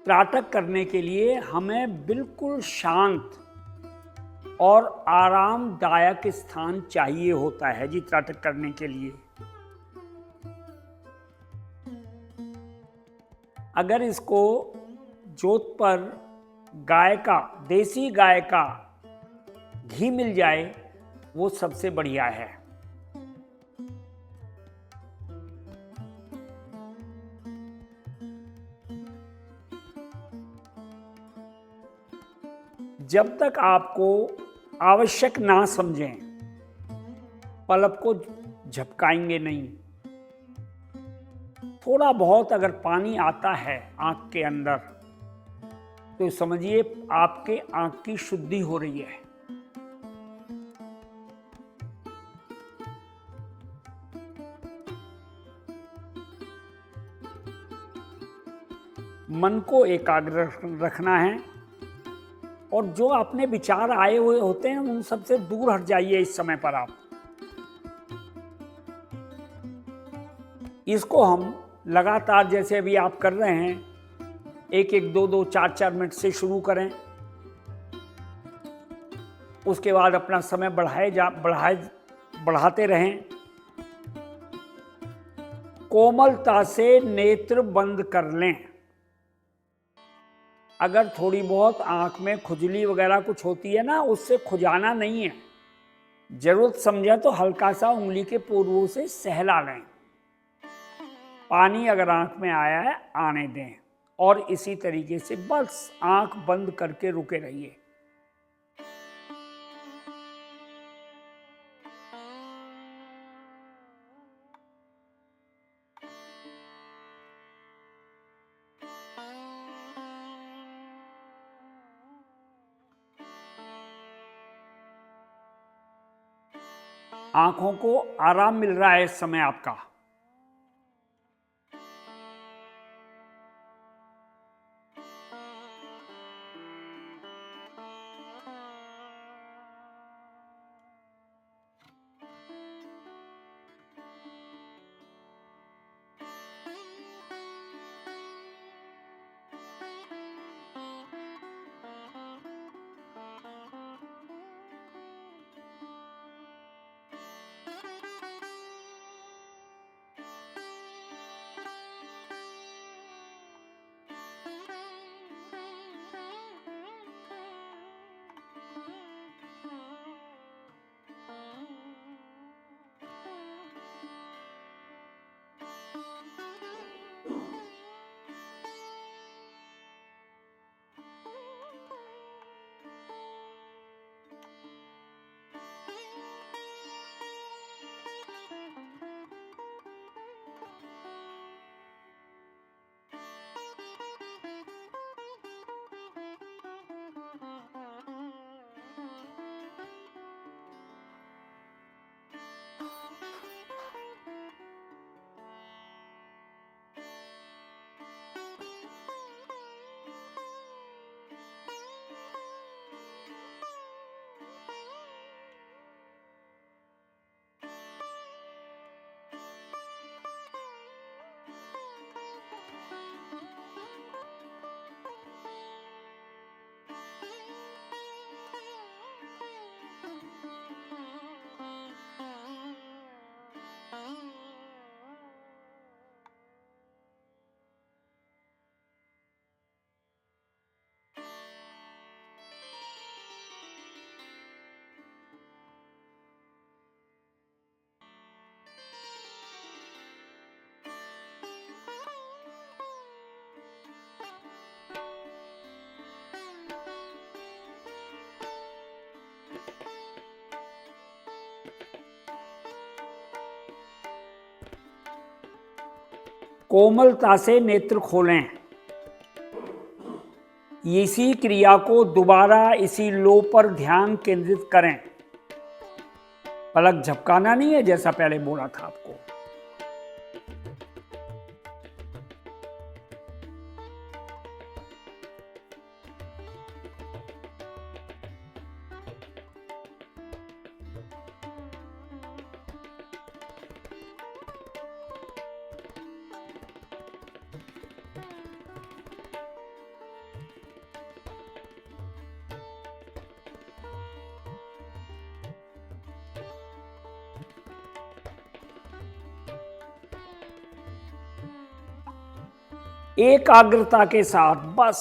त्राटक करने के लिए हमें बिल्कुल शांत और आरामदायक स्थान चाहिए होता है जी, त्राटक करने के लिए। अगर इसको जोत पर गाय का, देसी गाय का घी मिल जाए, वो सबसे बढ़िया है। जब तक आपको आवश्यक ना समझें, पलक को झपकाएंगे नहीं। थोड़ा बहुत अगर पानी आता है आंख के अंदर, तो समझिए आपके आंख की शुद्धि हो रही है। मन को एकाग्र रखना है और जो अपने विचार आए हुए होते हैं उन सबसे दूर हट जाइए इस समय पर आप। इसको हम लगातार जैसे अभी आप कर रहे हैं, 1-1, 2-2, 4-4 मिनट से शुरू करें। उसके बाद अपना समय बढ़ाते रहें। कोमलता से नेत्र बंद कर लें। अगर थोड़ी बहुत आंख में खुजली वगैरह कुछ होती है ना, उससे खुजाना नहीं है। जरूरत समझे तो हल्का सा उंगली के पूर्वों से सहला लें। पानी अगर आंख में आया है आने दें और इसी तरीके से बस आंख बंद करके रुके रहिए। आंखों को आराम मिल रहा है इस समय आपका। कोमलता से नेत्र खोलें। इसी क्रिया को दोबारा इसी लो पर ध्यान केंद्रित करें। पलक झपकाना नहीं है जैसा पहले बोला था आपको। एकाग्रता के साथ बस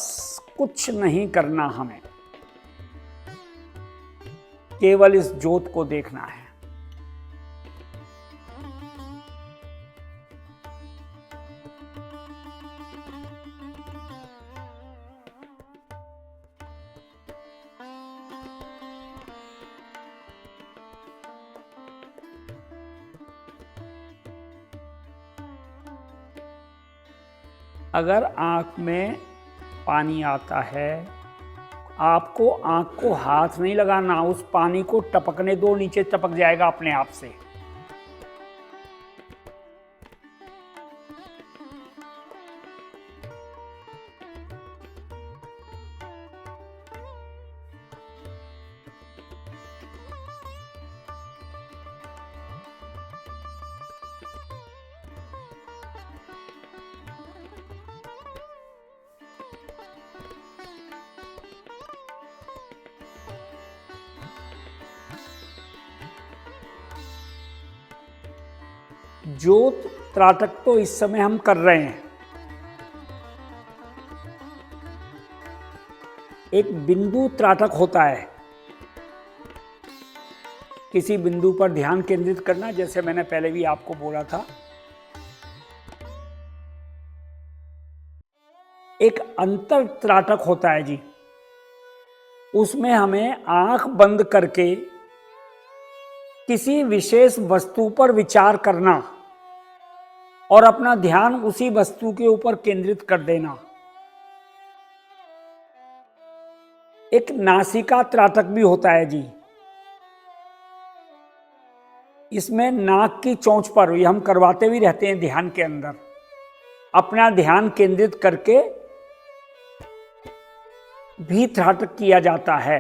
कुछ नहीं करना, हमें केवल इस ज्योत को देखना है। अगर आंख में पानी आता है, आपको आंख को हाथ नहीं लगाना, उस पानी को टपकने दो, नीचे टपक जाएगा अपने आप से। ज्योत त्राटक तो इस समय हम कर रहे हैं। एक बिंदु त्राटक होता है, किसी बिंदु पर ध्यान केंद्रित करना, जैसे मैंने पहले भी आपको बोला था। एक अंतर त्राटक होता है जी, उसमें हमें आंख बंद करके किसी विशेष वस्तु पर विचार करना और अपना ध्यान उसी वस्तु के ऊपर केंद्रित कर देना। एक नासिका त्राटक भी होता है जी, इसमें नाक की चोंच पर, ये हम करवाते भी रहते हैं ध्यान के अंदर, अपना ध्यान केंद्रित करके भी त्राटक किया जाता है।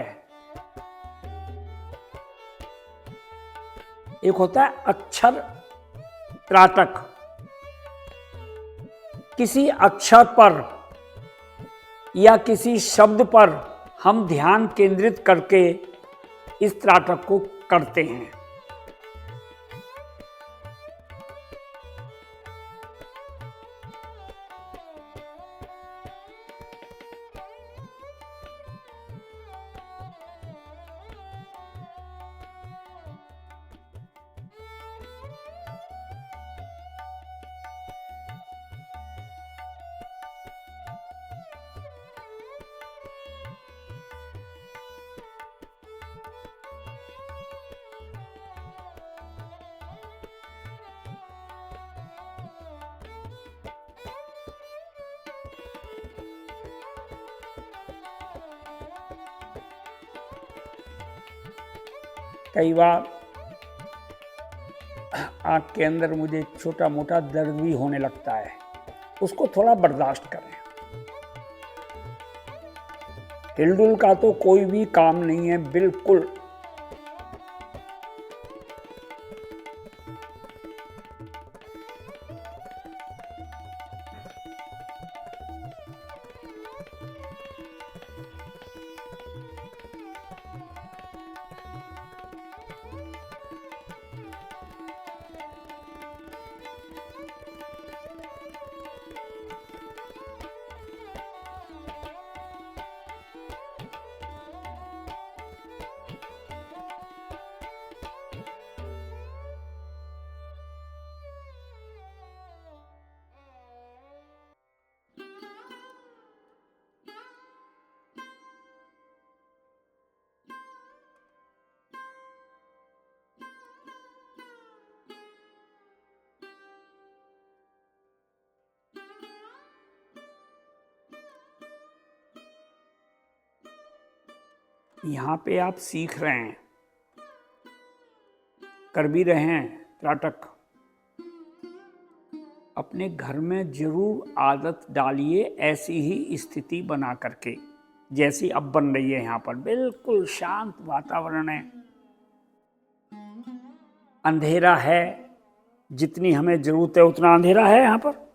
एक होता है अक्षर त्राटक, किसी अक्षर पर या किसी शब्द पर हम ध्यान केंद्रित करके इस त्राटक को करते हैं। कई बार आँख के अंदर मुझे छोटा मोटा दर्द भी होने लगता है, उसको थोड़ा बर्दाश्त करें। हिलडुल का तो कोई भी काम नहीं है, बिल्कुल। यहाँ पे आप सीख रहे हैं, कर भी रहे हैं त्राटक। अपने घर में जरूर आदत डालिए ऐसी ही स्थिति बना करके, जैसी अब बन रही है। यहाँ पर बिल्कुल शांत वातावरण है, अंधेरा है, जितनी हमें जरूरत है उतना अंधेरा है यहाँ पर।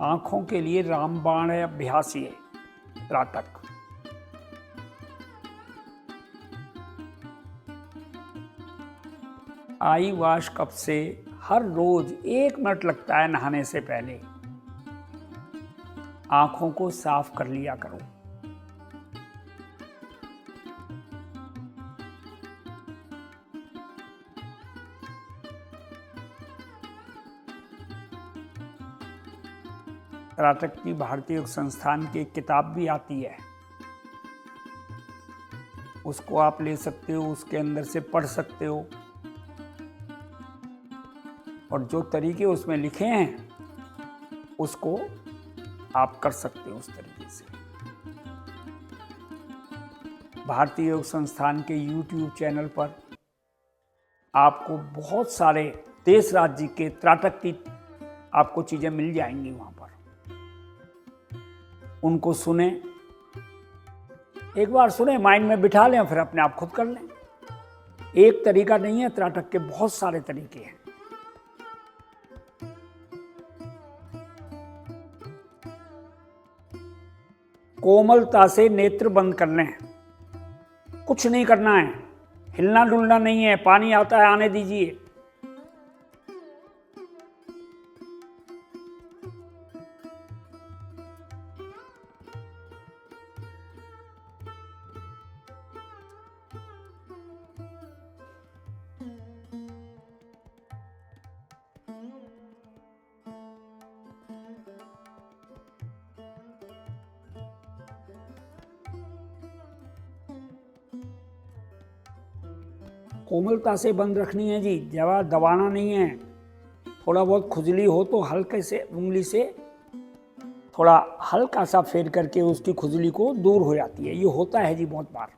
आंखों के लिए रामबाण अभ्यास ये त्राटक। आई वॉश कप से हर रोज 1 मिनट लगता है नहाने से पहले, आंखों को साफ कर लिया करो। त्राटक की भारतीय योग संस्थान की एक किताब भी आती है, उसको आप ले सकते हो, उसके अंदर से पढ़ सकते हो, और जो तरीके उसमें लिखे हैं उसको आप कर सकते हो उस तरीके से। भारतीय योग संस्थान के YouTube चैनल पर आपको बहुत सारे देश राज्य के त्राटक की आपको चीजें मिल जाएंगी वहां पर, उनको सुने, एक बार सुने, माइंड में बिठा लें, फिर अपने आप खुद कर लें। एक तरीका नहीं है त्राटक के, बहुत सारे तरीके हैं। कोमलता से नेत्र बंद कर लें। कुछ नहीं करना है, हिलना डुलना नहीं है, पानी आता है आने दीजिए। कोमलता से बंद रखनी है जी, ज़्यादा दबाना नहीं है। थोड़ा बहुत खुजली हो तो हल्के से उंगली से थोड़ा हल्का सा फेर करके उसकी खुजली को दूर हो जाती है। ये होता है जी बहुत बार,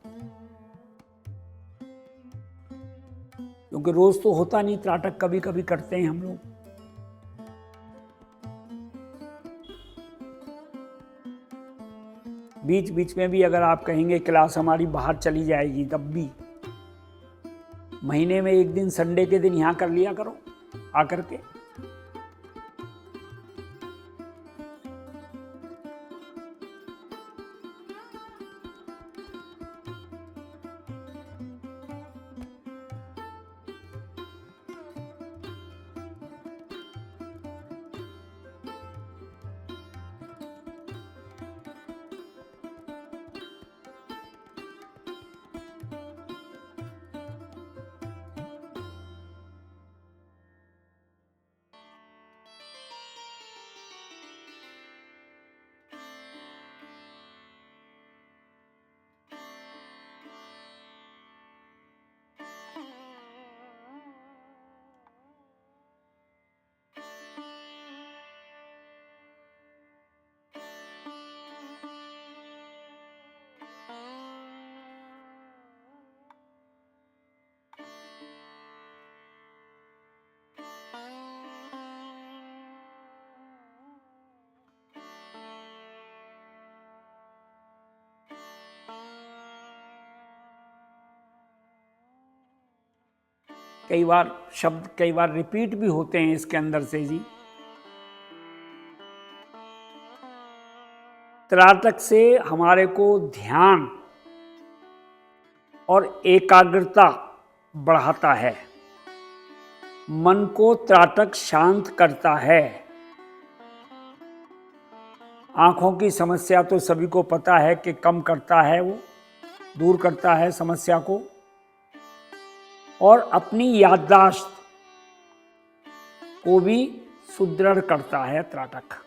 क्योंकि रोज तो होता नहीं, त्राटक कभी कभी करते हैं हम लोग। बीच बीच में भी अगर आप कहेंगे क्लास हमारी बाहर चली जाएगी, तब भी महीने में एक दिन संडे के दिन यहाँ कर लिया करो आकर के। कई बार शब्द कई बार रिपीट भी होते हैं इसके अंदर से जी। त्राटक से हमारे को ध्यान और एकाग्रता बढ़ाता है, मन को त्राटक शांत करता है। आंखों की समस्या तो सभी को पता है कि कम करता है, वो दूर करता है समस्या को, और अपनी याददाश्त को भी सुदृढ़ करता है त्राटक।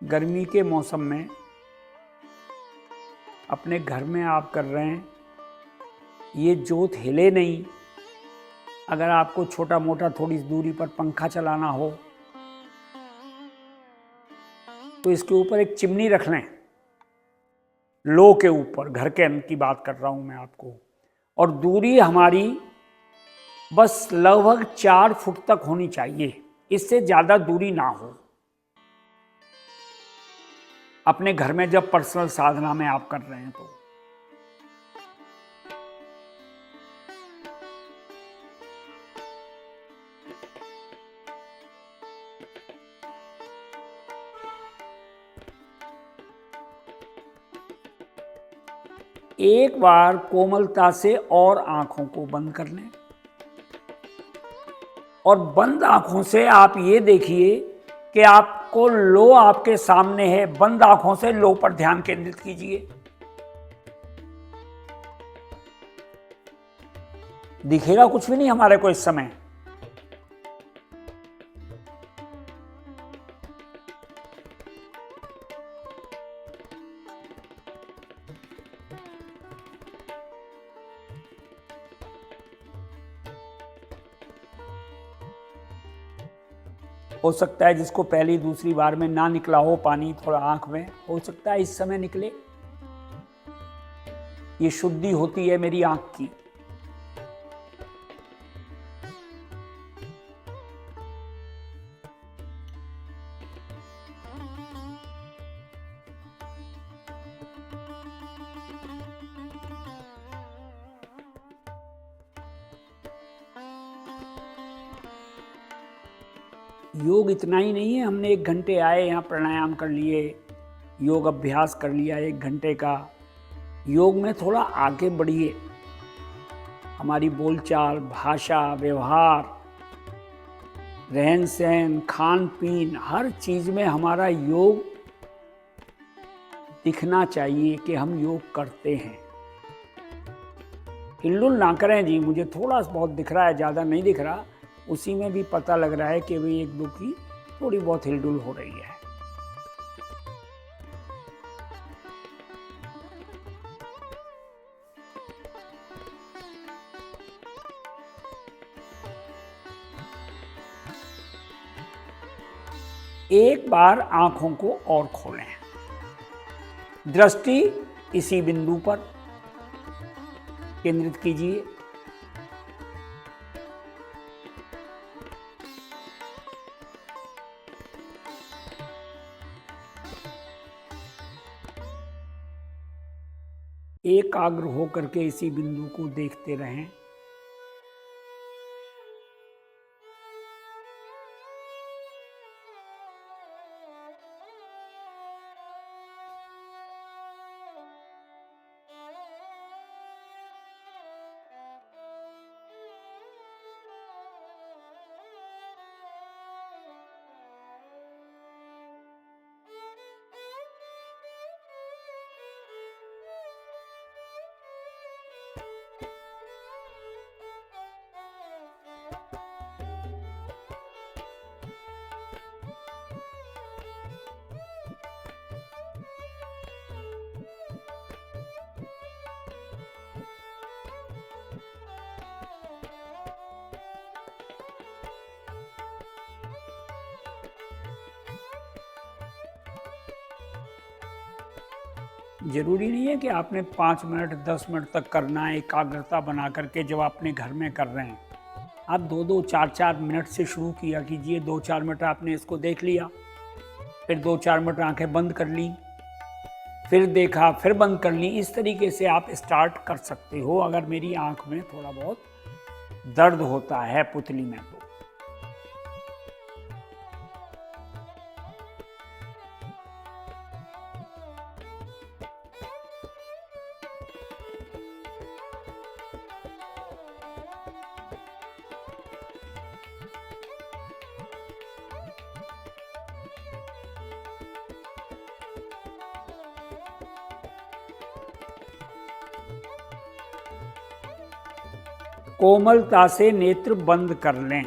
गर्मी के मौसम में अपने घर में आप कर रहे हैं, ये जोत हिले नहीं। अगर आपको छोटा मोटा थोड़ी दूरी पर पंखा चलाना हो तो इसके ऊपर एक चिमनी रख लें, लो के ऊपर, घर के अंदर की बात कर रहा हूं मैं आपको, और दूरी हमारी बस लगभग 4 फुट तक होनी चाहिए, इससे ज़्यादा दूरी ना हो। अपने घर में जब पर्सनल साधना में आप कर रहे हैं तो एक बार कोमलता से और आंखों को बंद कर लें, और बंद आंखों से आप ये देखिए कि आपको लो आपके सामने है। बंद आंखों से लो पर ध्यान केंद्रित कीजिए। दिखेगा कुछ भी नहीं हमारे को इस समय। हो सकता है जिसको पहली दूसरी बार में ना निकला हो पानी थोड़ा आंख में, हो सकता है इस समय निकले। ये शुद्धि होती है मेरी आंख की। योग इतना ही नहीं है, हमने 1 घंटे आए यहाँ प्राणायाम कर लिए, योग अभ्यास कर लिया 1 घंटे का। योग में थोड़ा आगे बढ़िए, हमारी बोलचाल, भाषा, व्यवहार, रहन सहन, खान पीन, हर चीज में हमारा योग दिखना चाहिए कि हम योग करते हैं। हिलडुल ना करें जी, मुझे थोड़ा बहुत दिख रहा है, ज़्यादा नहीं दिख रहा, उसी में भी पता लग रहा है कि भाई 1-2 की थोड़ी बहुत हिलडुल हो रही है। एक बार आंखों को और खोलें, दृष्टि इसी बिंदु पर केंद्रित कीजिए। एकाग्र होकर के इसी बिंदु को देखते रहें। जरूरी नहीं है कि आपने 5 मिनट 10 मिनट तक करना है एकाग्रता बना करके जब आपने घर में कर रहे हैं। आप 2-2 4-4 मिनट से शुरू किया कीजिए। 2-4 मिनट आपने इसको देख लिया, फिर 2-4 मिनट आंखें बंद कर ली, फिर देखा, फिर बंद कर ली। इस तरीके से आप स्टार्ट कर सकते हो। अगर मेरी आंख में थोड़ा बहुत दर्द होता है पुतली में तो कोमलता से नेत्र बंद कर लें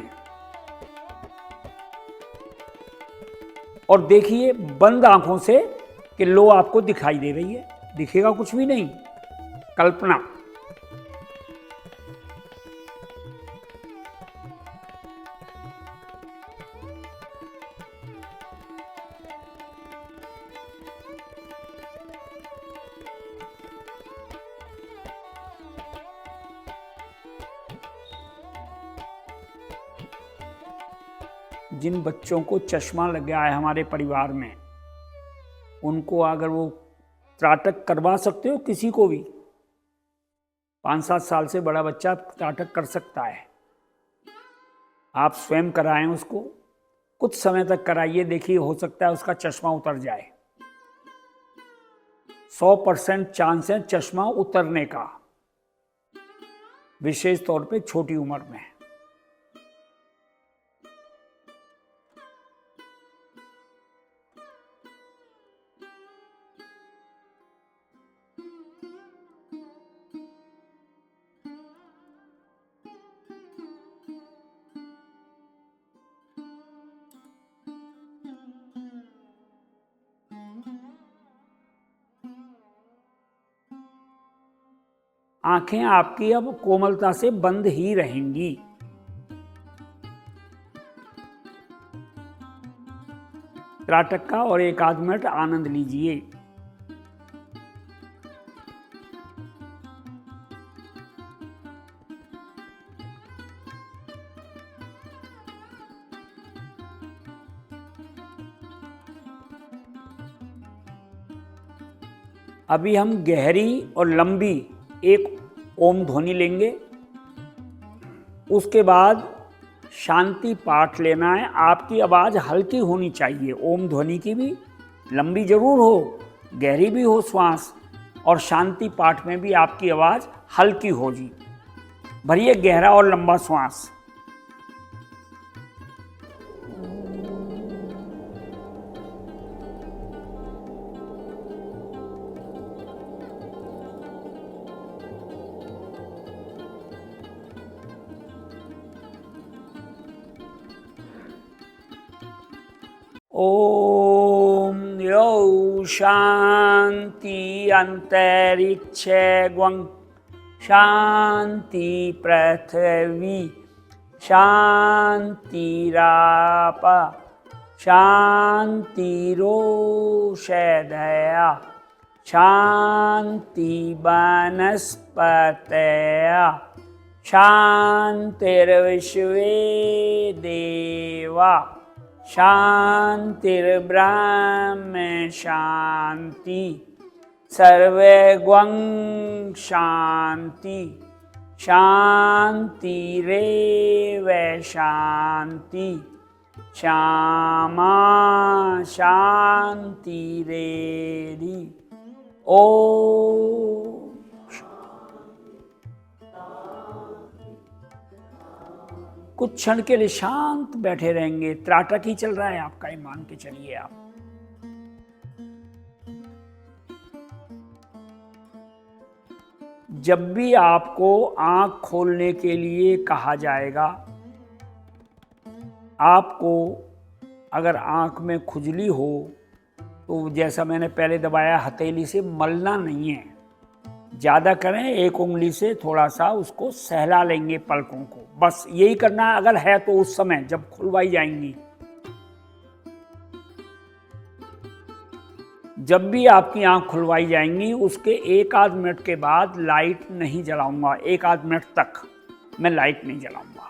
और देखिए बंद आंखों से कि लो आपको दिखाई दे रही है। दिखेगा कुछ भी नहीं, कल्पना। जिन बच्चों को चश्मा लग गया है हमारे परिवार में, उनको अगर वो त्राटक करवा सकते हो, किसी को भी 5-7 साल से बड़ा बच्चा त्राटक कर सकता है। आप स्वयं कराएं उसको, कुछ समय तक कराइए, देखिए हो सकता है उसका चश्मा उतर जाए। 100% चांस है चश्मा उतरने का, विशेष तौर पे छोटी उम्र में। आंखें आपकी अब कोमलता से बंद ही रहेंगी। त्राटक का और 1 आध मिनट आनंद लीजिए। अभी हम गहरी और लंबी एक ओम ध्वनि लेंगे। उसके बाद शांति पाठ लेना है। आपकी आवाज़ हल्की होनी चाहिए। ओम ध्वनि की भी लंबी जरूर हो, गहरी भी हो श्वास, और शांति पाठ में भी आपकी आवाज़ हल्की हो जी। भरिए गहरा और लंबा श्वास। ओम यो शांति अंतरिक्षे ग्वं शांति पृथ्वी शांतिराप शांतिरोषधया शांति वनस्पतयः शांतिर्विश्वे देवा शांतिर्ब्रह्म शांति सर्वगं शांति शांतिरेव शांति श्यामा शांतिरेधि। ओम कुछ क्षण के लिए शांत बैठे रहेंगे। त्राटक ही चल रहा है आपका, ये मान के चलिए आप। जब भी आपको आंख खोलने के लिए कहा जाएगा, आपको अगर आंख में खुजली हो तो जैसा मैंने पहले दबाया, हथेली से मलना नहीं है, ज़्यादा करें, 1 उंगली से थोड़ा सा उसको सहला लेंगे पलकों को, बस यही करना है। अगर है तो उस समय जब खुलवाई जाएंगी, जब भी आपकी आंख खुलवाई जाएंगी, उसके 1 आध मिनट के बाद लाइट नहीं जलाऊंगा। 1 आध मिनट तक मैं लाइट नहीं जलाऊंगा।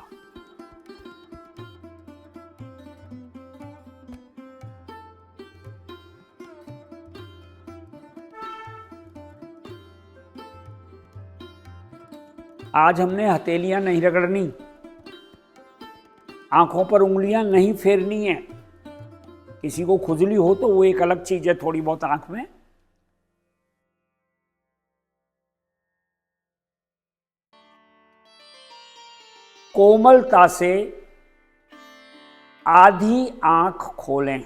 आज हमने हथेलियां नहीं रगड़नी, आंखों पर उंगलियां नहीं फेरनी है। किसी को खुजली हो तो वो एक अलग चीज है, थोड़ी बहुत आंख में। कोमलता से आधी आंख खोलें,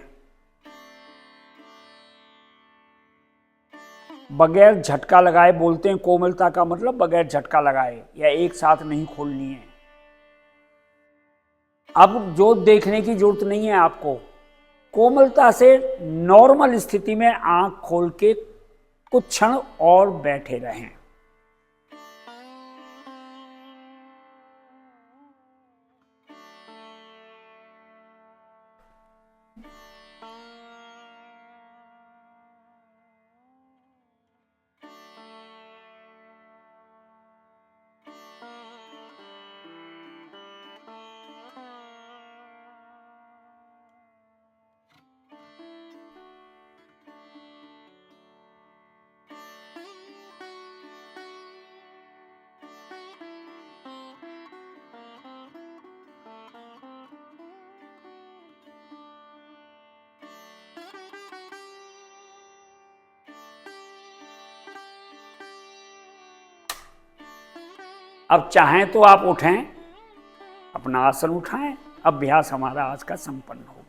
बगैर झटका लगाए। बोलते हैं कोमलता का मतलब बगैर झटका लगाए या एक साथ नहीं खोलनी है। अब जो देखने की जरूरत नहीं है आपको, कोमलता से नॉर्मल स्थिति में आंख खोल के कुछ क्षण और बैठे रहें। अब चाहें तो आप उठें, अपना आसन उठाएं। अभ्यास हमारा आज का संपन्न हो।